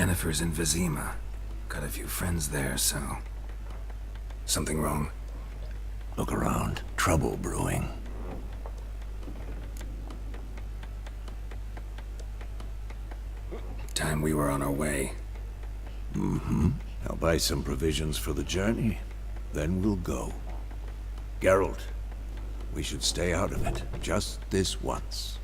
Yennefer's in Vizima. Got a few friends there, so... Something wrong? Look around. Trouble brewing. Time we were on our way. Mm-hmm. I'll buy some provisions for the journey. Then we'll go. Geralt, we should stay out of it. Just this once.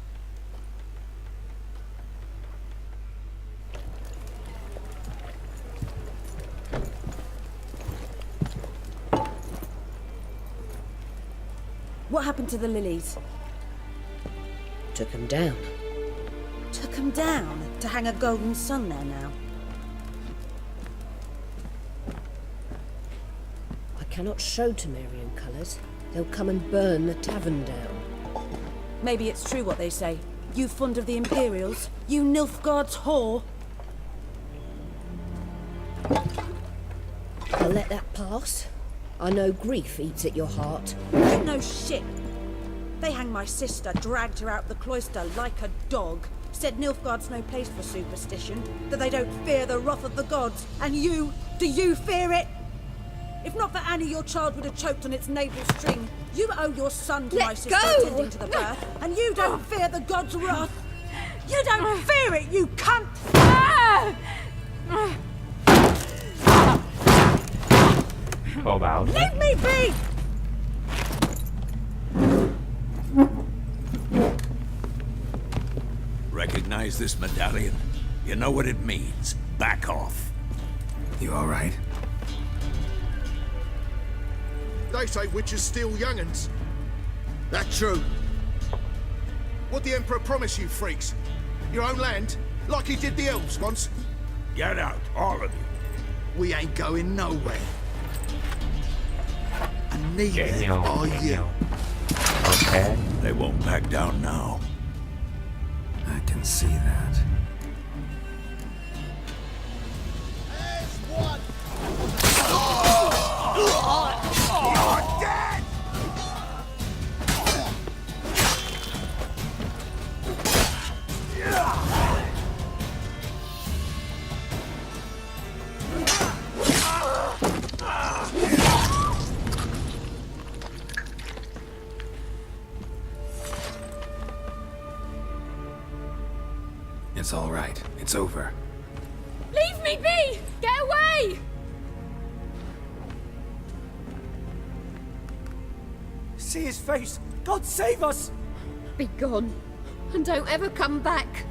What happened to the lilies? Took him down. Took them down to hang a golden sun there now. I cannot show Temerian colours. They'll come and burn the tavern down. Maybe it's true what they say. You fond of the Imperials? You Nilfgaard's whore? I'll let that pass. I know grief eats at your heart. You know shit. They hanged my sister, dragged her out the cloister like a dog. Said Nilfgaard's no place for superstition, that they don't fear the wrath of the gods. And you, do you fear it? If not for Annie, your child would have choked on its navel string. You owe your son to my sister attending to the birth, and you don't fear the gods' wrath. You don't fear it, you cunt! Kho bạo thế. Leave me be! Recognize this medallion? You know what it means. Back off. You all right? They say witches steal young'uns. That true? What the Emperor promise you, freaks? Your own land? Like he did the elves once? Get out, all of you. We ain't going nowhere. And Chạy neither nhau, are chạy you. nhau. Ok. They won't back down now. I can see that. You're dead! It's all right. It's over. Leave me be! Get away! See his face! God save us! Be gone, and don't ever come back.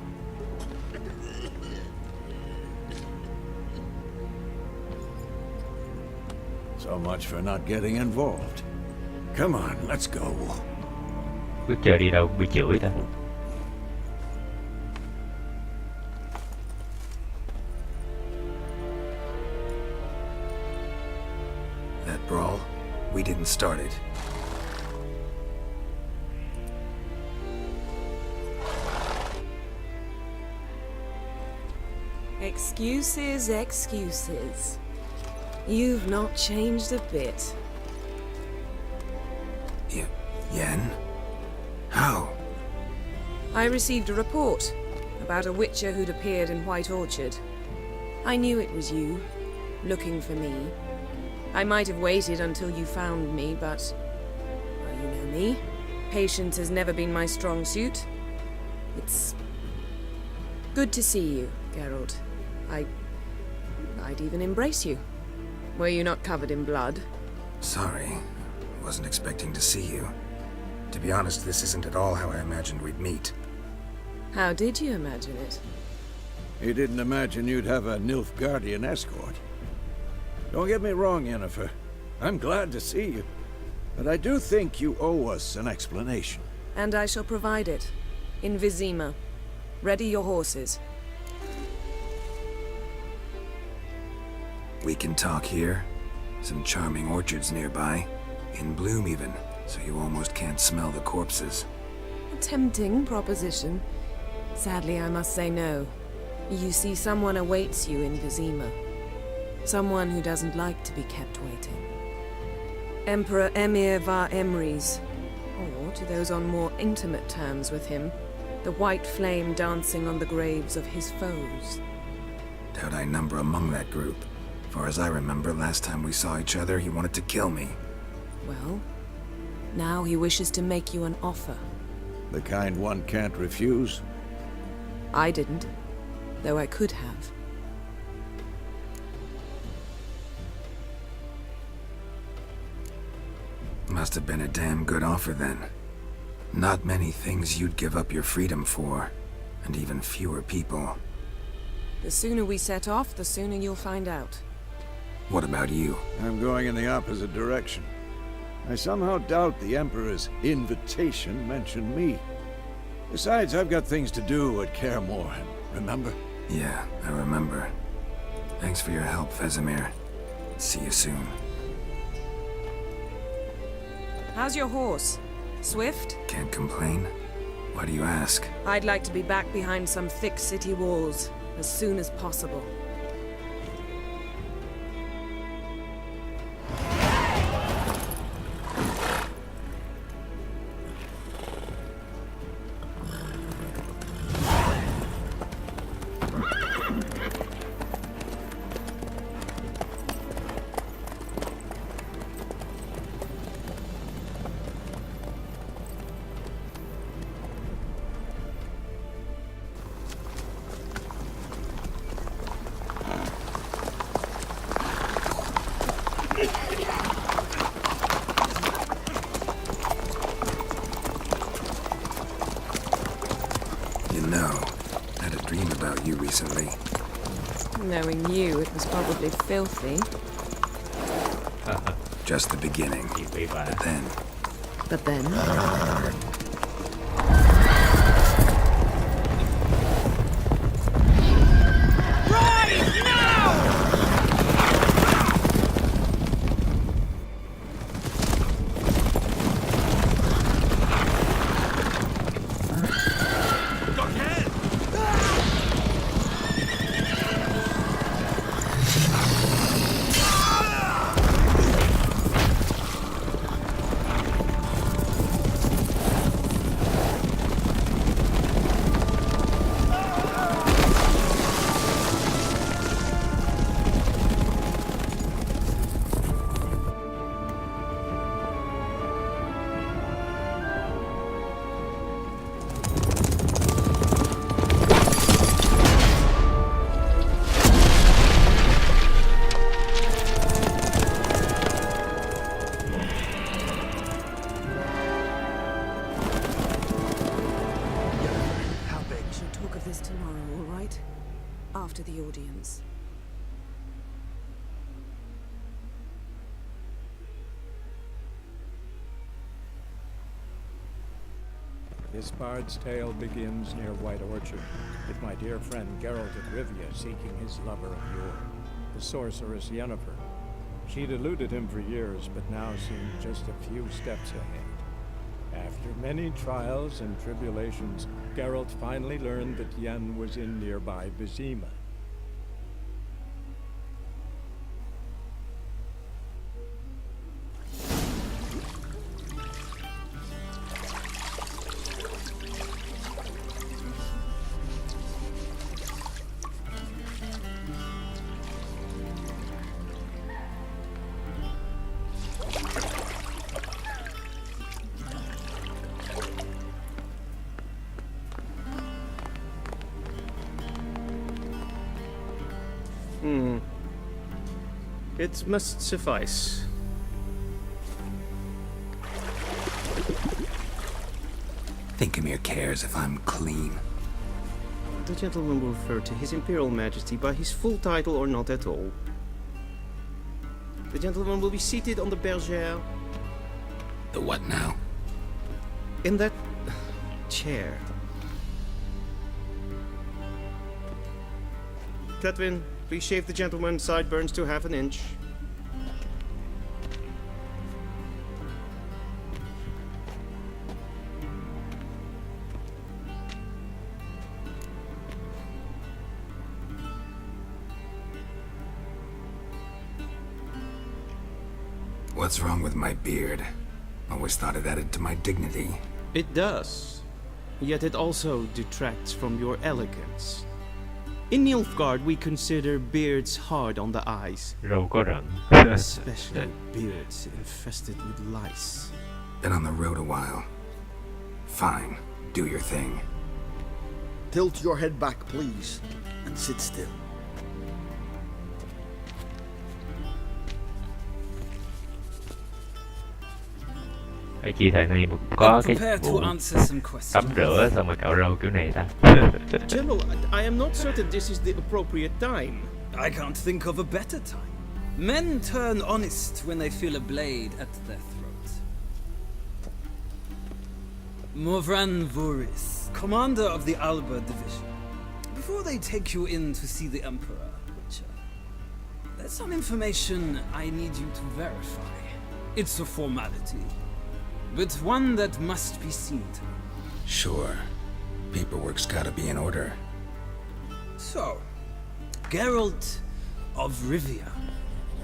So much for not getting involved. Come on, let's go. Biết chờ đi đâu bị chửi ta. That brawl, we didn't start it. Excuses, excuses. You've not changed a bit. Yen? How? I received a report about a witcher who'd appeared in White Orchard. I knew it was you, looking for me. I might have waited until you found me, but... well, you know me. Patience has never been my strong suit. It's... good to see you, Geralt. I'd even embrace you. Were you not covered in blood? Sorry. Wasn't expecting to see you. To be honest, this isn't at all how I imagined we'd meet. How did you imagine it? You didn't imagine you'd have a Nilfgaardian escort. Don't get me wrong, Yennefer. I'm glad to see you. But I do think you owe us an explanation. And I shall provide it. In Vizima. Ready your horses. We can talk here. Some charming orchards nearby. In bloom even, so you almost can't smell the corpses. A tempting proposition. Sadly, I must say no. You see, someone awaits you in Vizima. Someone who doesn't like to be kept waiting. Emperor Emir var Emrys. Or, to those on more intimate terms with him, the white flame dancing on the graves of his foes. Doubt I number among that group. Far as I remember, last time we saw each other, he wanted to kill me. Well, now he wishes to make you an offer. The kind one can't refuse. I didn't, though I could have. Must have been a damn good offer then. Not many things you'd give up your freedom for, and even fewer people. The sooner we set off, the sooner you'll find out. What about you? I'm going in the opposite direction. I somehow doubt the Emperor's invitation mentioned me. Besides, I've got things to do at Kaer Morhen, remember? Yeah, I remember. Thanks for your help, Vesemir. See you soon. How's your horse? Swift? Can't complain. Why do you ask? I'd like to be back behind some thick city walls as soon as possible. You know, I had a dream about you recently. Knowing you, it was probably filthy. Just the beginning. But then... tomorrow, all right? After the audience. This bard's tale begins near White Orchard, with my dear friend Geralt of Rivia seeking his lover of yore, the sorceress Yennefer. She'd eluded him for years, but now seemed just a few steps ahead. After many trials and tribulations, Geralt finally learned that Yen was in nearby Vizima. It must suffice. Thinkamere cares if I'm clean. The gentleman will refer to His Imperial Majesty by his full title or not at all. The gentleman will be seated on the bergère. The what now? In that chair. Cletwin, please shave the gentleman's sideburns to half an inch. What's wrong with my beard? Always thought it added to my dignity. It does. Yet it also detracts from your elegance. In Nilfgaard, we consider beards hard on the eyes, Râu có rận. especially beards infested with lice. Been on the road a while. Fine, do your thing. Tilt your head back, please, and sit still. Hay chi thời nay mà có cái vụ tắm rửa xong rồi cạo râu kiểu này ta. General, I am not certain this is the appropriate time. I can't think of a better time. Men turn honest when they feel a blade at their throat. Morvran Voris, commander of the Alba division. Before they take you in to see the Emperor, Witcher, there's some information I need you to verify. It's a formality, but one that must be seen to. Sure. Paperwork's gotta be in order. So, Geralt of Rivia.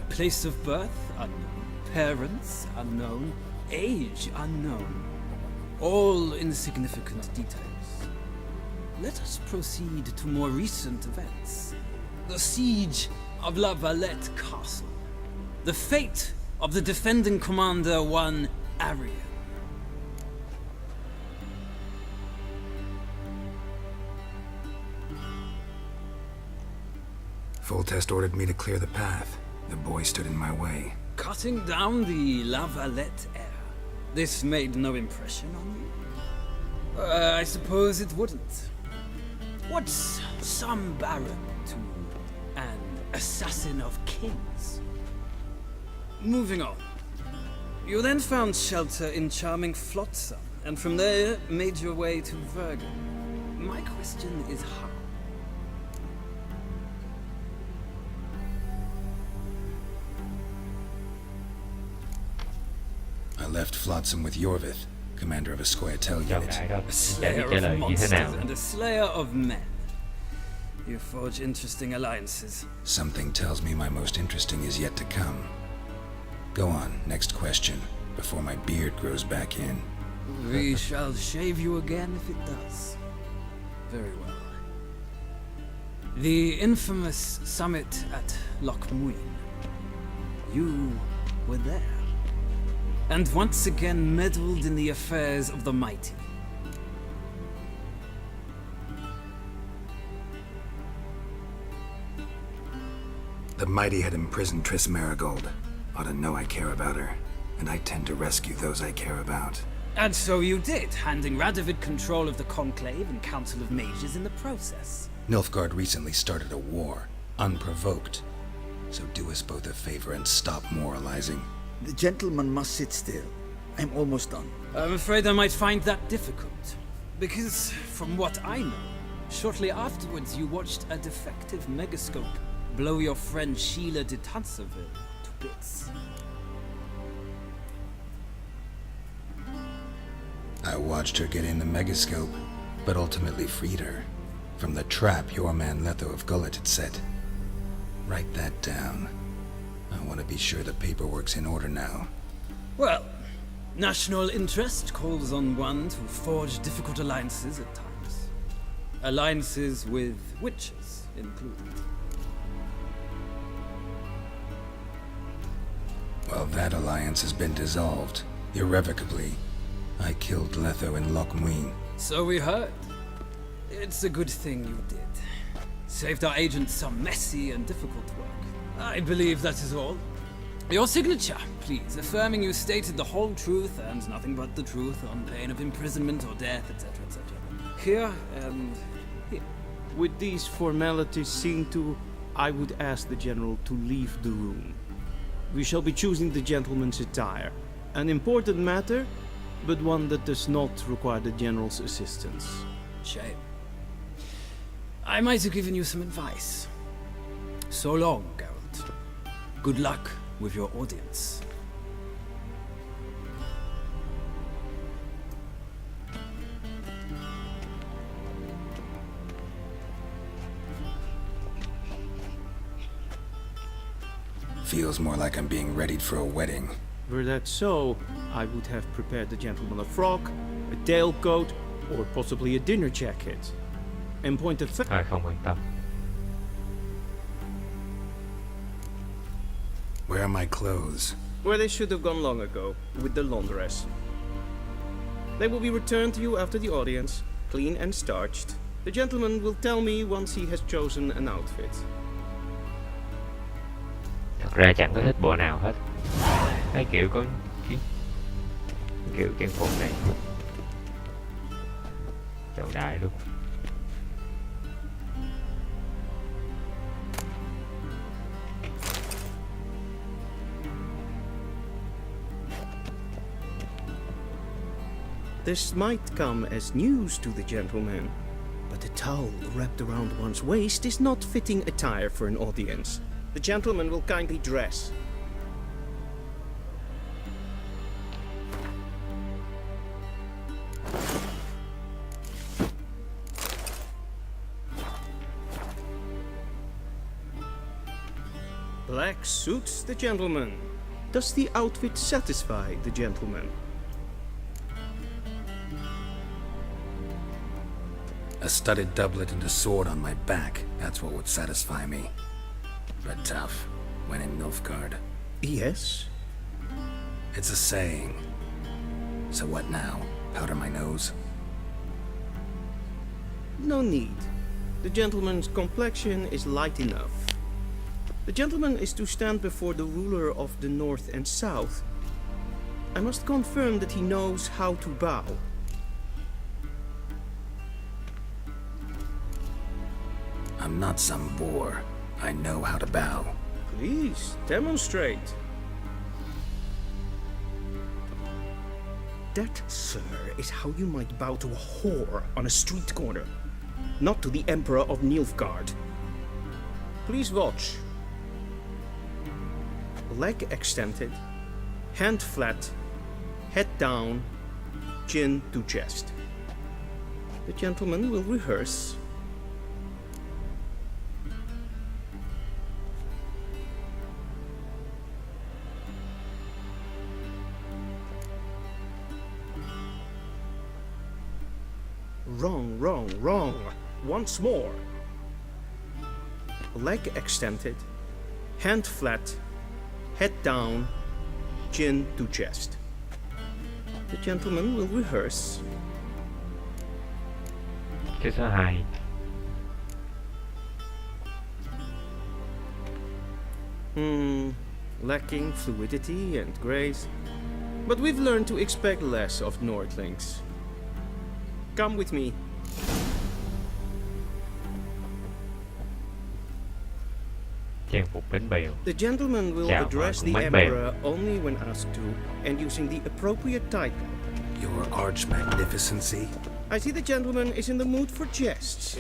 Place of birth unknown. Parents unknown. Age unknown. All insignificant details. Let us proceed to more recent events. The siege of La Valette Castle. The fate of the defending commander, one Arian. Foltest ordered me to clear the path. The boy stood in my way. Cutting down the La Valette heir. This made no impression on you? I suppose it wouldn't. What's some baron to an assassin of kings? Moving on. You then found shelter in charming Flotsam, and from there made your way to Vergen. My question is how? I left Flotsam with Yorvith, commander of a Scoia'tael Chào unit. ngài đâu. A Giải slayer thích trả of lời như thế monsters nào? and a slayer of men. You forge interesting alliances. Something tells me my most interesting is yet to come. Go on, next question, before my beard grows back in. We shall shave you again if it does. Very well. The infamous summit at Loch Muin. You were there. And once again meddled in the affairs of the mighty. The mighty had imprisoned Triss Marigold. Ought to know I care about her, and I tend to rescue those I care about. And so you did, handing Radovid control of the Conclave and Council of Mages in the process. Nilfgaard recently started a war, unprovoked. So do us both a favor and stop moralizing. The gentleman must sit still. I'm almost done. I'm afraid I might find that difficult. Because, from what I know, shortly afterwards you watched a defective megascope blow your friend Sheila de Tanserville to bits. I watched her get in the megascope, but ultimately freed her from the trap your man Letho of Gullet had set. Write that down. I want to be sure the paperwork's in order now. Well, national interest calls on one to forge difficult alliances at times. Alliances with witches included. Well, that alliance has been dissolved, irrevocably. I killed Letho in Loch Muin. So we heard. It's a good thing you did. Saved our agents some messy and difficult work. I believe that is all. Your signature, please, affirming you stated the whole truth and nothing but the truth on pain of imprisonment or death, etc., etc. Here and here. With these formalities seen to, I would ask the General to leave the room. We shall be choosing the gentleman's attire. An important matter, but one that does not require the General's assistance. Shame. I might have given you some advice. So long, Geralt. Good luck with your audience. Feels more like I'm being readied for a wedding. Were that so, I would have prepared the gentleman a frock, a tailcoat, or possibly a dinner jacket. In point of fact, Không quan tâm. Where are my clothes? Where they should have gone long ago, with the laundress. They will be returned to you after the audience, clean and starched. The gentleman will tell me once he has chosen an outfit. Thật ra chẳng có thích bộ nào hết. Cái kiểu kiểu trang phục này chọn đại luôn. This might come as news to the gentleman, but the towel wrapped around one's waist is not fitting attire for an audience. The gentleman will kindly dress. Black suits the gentleman. Does the outfit satisfy the gentleman? A studded doublet and a sword on my back, that's what would satisfy me. But tough, when in Nilfgaard. Yes. It's a saying. So what now? Powder my nose? No need. The gentleman's complexion is light enough. The gentleman is to stand before the ruler of the North and South. I must confirm that he knows how to bow. I'm not some boor. I know how to bow. Please, demonstrate. That, sir, is how you might bow to a whore on a street corner, not to the Emperor of Nilfgaard. Please watch. Leg extended, hand flat, head down, chin to chest. The gentleman will rehearse. Wrong, wrong, wrong. Once more. Leg extended, hand flat, head down, chin to chest. The gentleman will rehearse. Cái số 2. Lacking fluidity and grace. But we've learned to expect less of Nordlings. Come with me. Trang phục bánh bèo. The gentleman will Chào address mời the bánh bèo. Emperor only when asked to, and using the appropriate title. Your arch magnificency? I see the gentleman is in the mood for jests.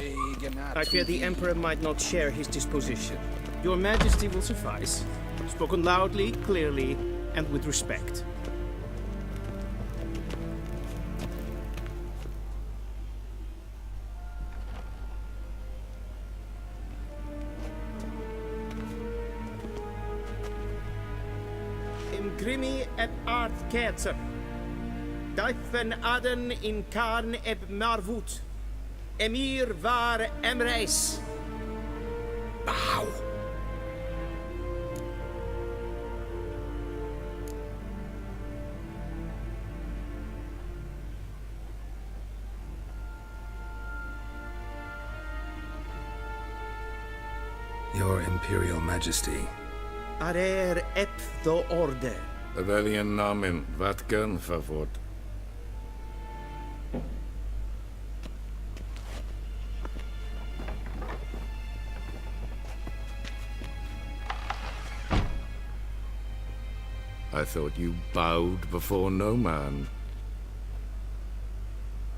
I fear the Emperor might not share his disposition. Your Majesty will suffice. Spoken loudly, clearly, and with respect. Grimi et art ketzer. Daifen aden in karn eb marvut. Emir var emreis. Bow. Your Imperial Majesty. Arer ep the orde. Welchen Namen? Wat gern verwort? I thought you bowed before no man.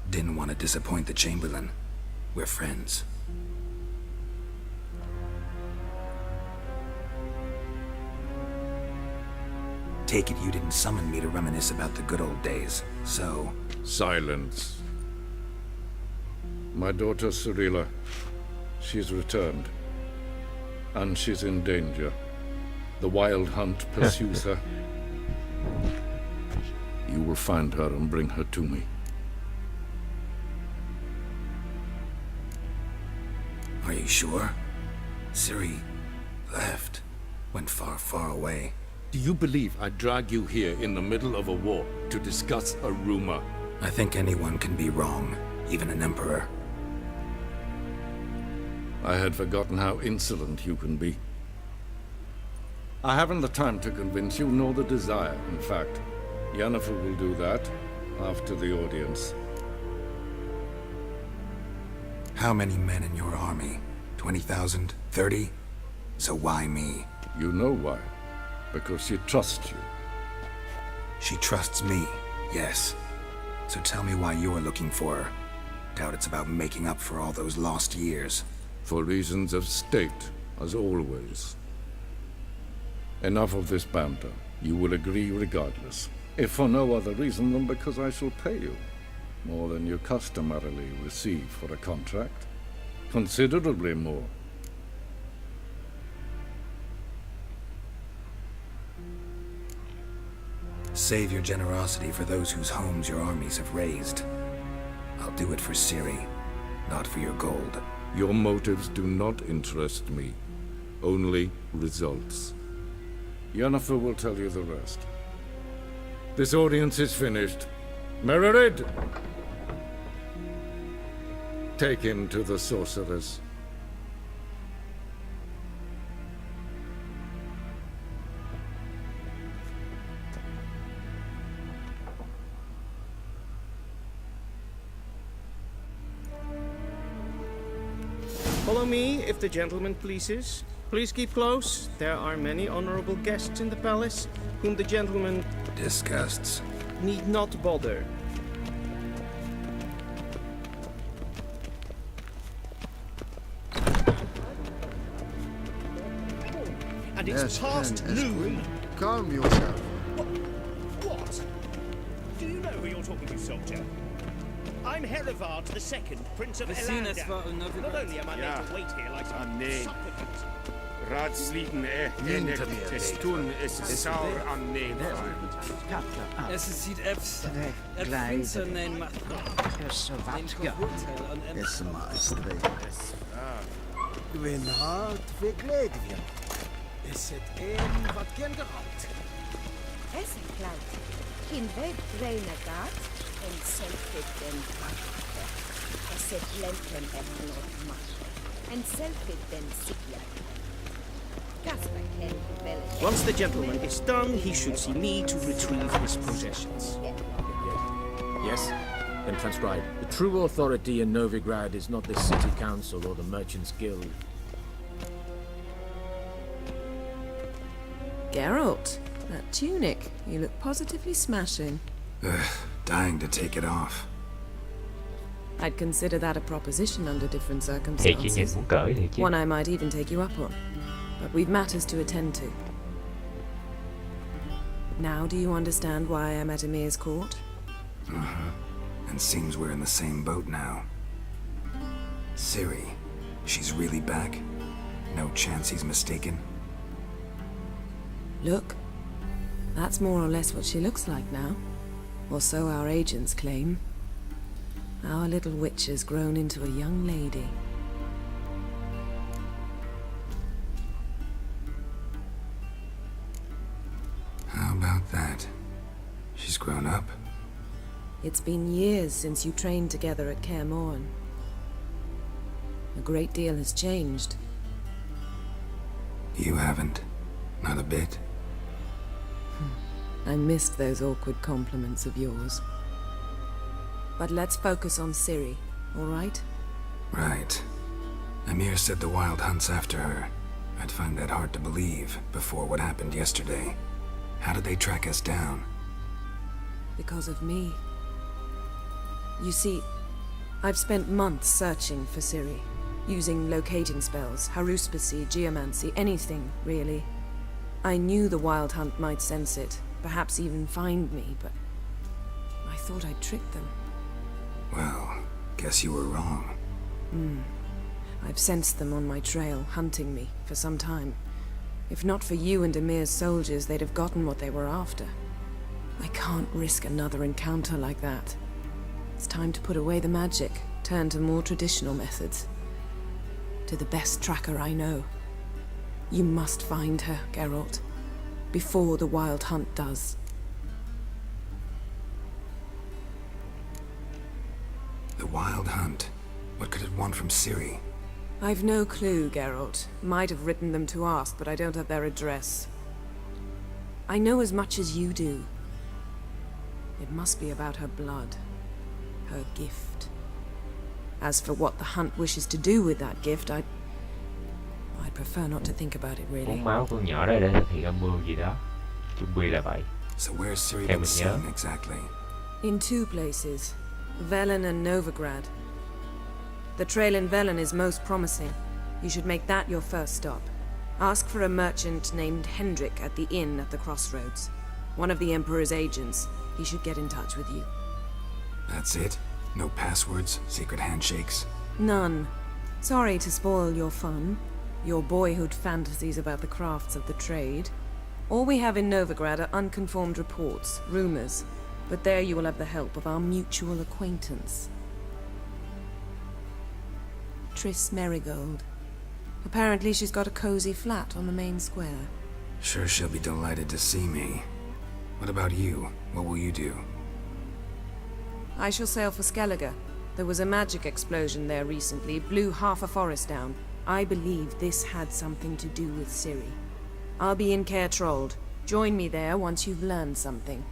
Didn't want to disappoint the Chamberlain. We're friends. Take it you didn't summon me to reminisce about the good old days, so... Silence. My daughter Cyrilla, she's returned. And she's in danger. The Wild Hunt pursues her. You will find her and bring her to me. Are you sure? Ciri left. Went far, far away. Do you believe I drag you here in the middle of a war to discuss a rumor? I think anyone can be wrong, even an emperor. I had forgotten how insolent you can be. I haven't the time to convince you, nor the desire. In fact, Yennefer will do that after the audience. How many men in your army? 20,000? 30? So why me? You know why. Because she trusts you. She trusts me, yes. So tell me why you're looking for her. Doubt it's about making up for all those lost years. For reasons of state, as always. Enough of this banter. You will agree regardless. If for no other reason than because I shall pay you. More than you customarily receive for a contract. Considerably more. Save your generosity for those whose homes your armies have razed. I'll do it for Ciri, not for your gold. Your motives do not interest me. Only results. Yennefer will tell you the rest. This audience is finished. Mererid! Take him to the sorceress. Follow me, if the gentleman pleases. Please keep close. There are many honorable guests in the palace, whom the gentleman disgusts. Need not bother. And it's past noon. Calm yourself. What? Do you know who you're talking to, soldier? I'm Herivard II, Prince of Elander. Not only am I made to wait here like some supplicant. Ratslieden es tun, es ist sauer am Nehmen. Es sieht Fs. Prince nein macht. Es maestri. Gwyn hart verkleed. Is het een wat kinderhand? Es kleid. In weg reine gaat en selfie den pachte. Es het lenten en not machte. En selfie den sigla. Once the gentleman is done, he should see me to retrieve his possessions. Yes? Then transcribe. The true authority in Novigrad is not the city council or the merchants' guild. Geralt, that tunic. You look positively smashing. Dying to take it off. I'd consider that a proposition under different circumstances. One I might even take you up on. But we've matters to attend to. Now do you understand why I'm at Emir's court? And seems we're in the same boat now. Ciri, she's really back? No chance he's mistaken? Look, that's more or less what she looks like now. Or so our agents claim. Our little witch has grown into a young lady. How about that? She's grown up? It's been years since you trained together at Kaer Morhen. A great deal has changed. You haven't. Not a bit. I missed those awkward compliments of yours. But let's focus on Ciri, all right? Right. Emir said the Wild Hunt's after her. I'd find that hard to believe before what happened yesterday. How did they track us down? Because of me. You see, I've spent months searching for Ciri, using locating spells, haruspicy, geomancy, anything, really. I knew the Wild Hunt might sense it, perhaps even find me, but I thought I'd tricked them. Well, guess you were wrong. I've sensed them on my trail, hunting me, for some time. If not for you and Emir's soldiers, they'd have gotten what they were after. I can't risk another encounter like that. It's time to put away the magic, turn to more traditional methods. To the best tracker I know. You must find her, Geralt. before the Wild Hunt does. The Wild Hunt? What could it want from Ciri? I've no clue, Geralt. Might have written them to ask, but I don't have their address. I know as much as you do. It must be about her blood. Her gift. As for what the Hunt wishes to do with that gift, I'd prefer not to think about it, really. Uống máu con nhỏ đó để thực hiện âm mưu gì đó. Chung quy là vậy. So where's Ciri Theo been mình nhớ. seen exactly? In two places. Velen and Novigrad. The trail in Velen is most promising. You should make that your first stop. Ask for a merchant named Hendrik at the inn at the crossroads. One of the Emperor's agents. He should get in touch with you. That's it? No passwords? Secret handshakes? None. Sorry to spoil your fun. Your boyhood fantasies about the crafts of the trade. All we have in Novigrad are unconformed reports, rumors. But there you will have the help of our mutual acquaintance. Triss Merigold. Apparently she's got a cozy flat on the main square. Sure she'll be delighted to see me. What about you? What will you do? I shall sail for Skellige. There was a magic explosion there recently, blew half a forest down. I believe this had something to do with Ciri. I'll be in Caer Trold. Join me there once you've learned something.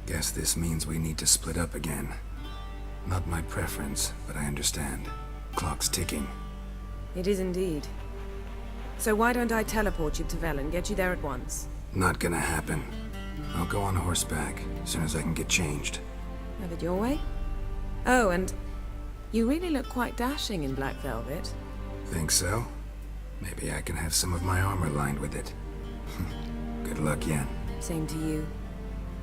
Guess this means we need to split up again. Not my preference, but I understand. Clock's ticking. It is indeed. So why don't I teleport you to Velen, get you there at once? Not gonna happen. I'll go on horseback, as soon as I can get changed. Have it your way? Oh, and you really look quite dashing in black velvet. Think so? Maybe I can have some of my armor lined with it. Good luck, Yen. Same to you.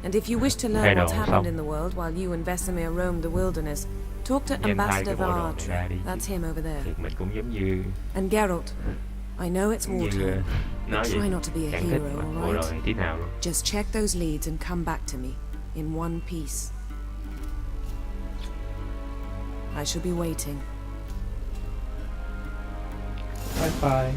And if you wish to learn what's happened in the world while you and Vesemir roamed the wilderness, talk to Ambassador Varatra. That's him over there. Mình cũng giống như And Geralt, I know it's wartime, but try not to be a hero, all rồi tí nào right? luôn. Just check those leads and come back to me, in one piece. I shall be waiting. Bye bye.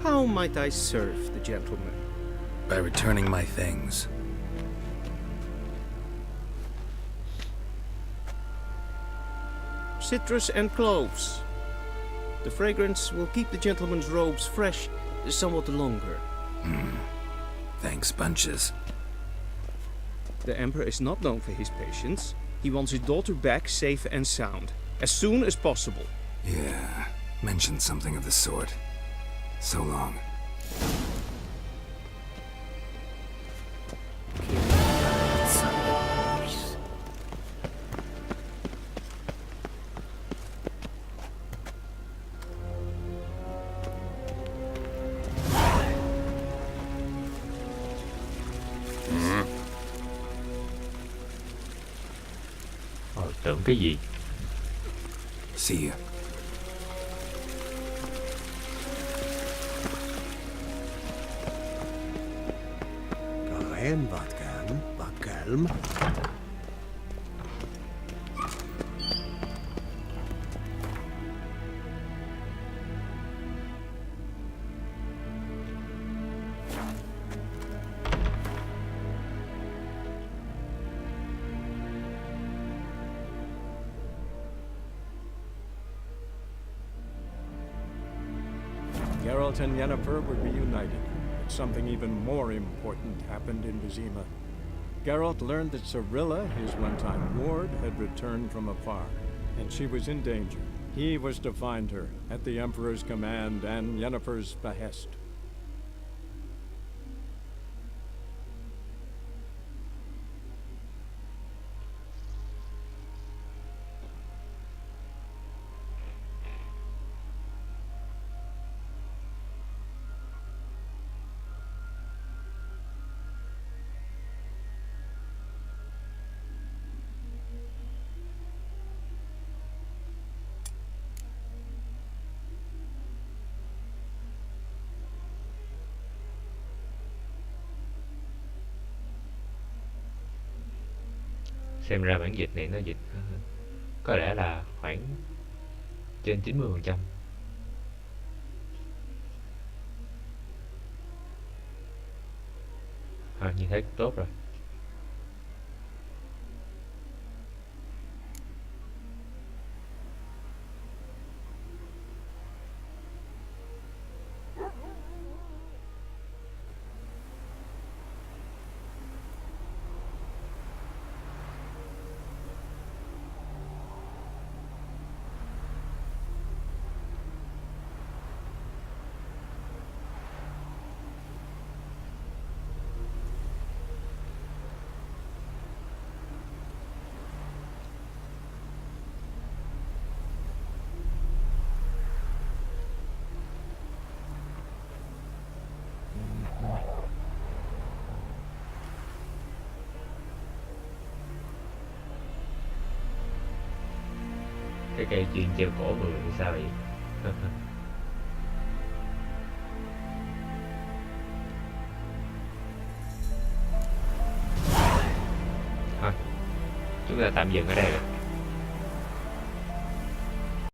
How might I serve the gentleman? By returning my things. Citrus and cloves. The fragrance will keep the gentleman's robes fresh somewhat longer. Thanks, bunches. The Emperor is not known for his patience. He wants his daughter back safe and sound, as soon as possible. Yeah, mentioned something of the sort. So long. Tưởng cái gì? See you. En wat kelm. Geralt and Yennefer were reunited, but something even more important happened in Vizima. Geralt learned that Cirilla, his one-time ward, had returned from afar, and she was in danger. He was to find her, at the Emperor's command and Yennefer's behest. Xem ra bản dịch này nó dịch có lẽ là khoảng trên 90%. Như thế cũng tốt rồi. Cái cây chuyên treo cổ người thì sao vậy? Thôi, chúng ta tạm dừng ở đây rồi.